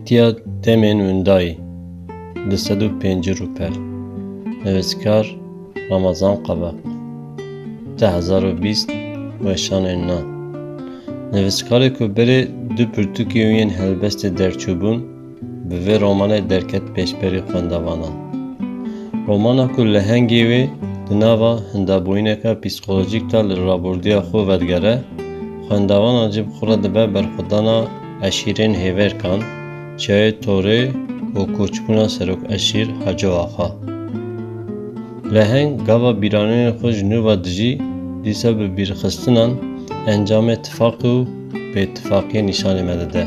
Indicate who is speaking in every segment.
Speaker 1: Gîtiya demên windayî di 105 rûpel. Nivîskar Ramazan Qebaq 2020 weşanên nan. Nivîskarê ku berê du pirtûkê yên helbestê derçûbûn, bi vê romanê derket pêşberî xwendevanan. Romana ku lehengê wê di nava hindabûyîneka psîkolojîk de li rabordiya xwe vedgere, xwendevanan jî bi xwe re dibe berxwedana eşîrên hêverkan, çiyayê torê û koçbûna serokeşîr Hacı Axa. Leheng gava bîranînên xwe ji nû ve dijî, dîsa bi bîrxistinan encamê tifaqî û bêtifaqiyê nîşanê me dide.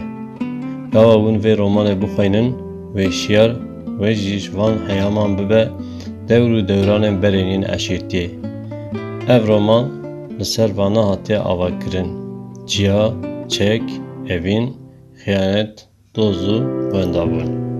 Speaker 1: Gava hûn vê romanê bixwînin, wê şiyar wê jî ji van heyaman bibe dewr û dewranên berên yên eşîrtiyê. Ev roman li ser vana hatiye avakirin: ciya, çek, evîn, xiyanet, doz û wendabûn.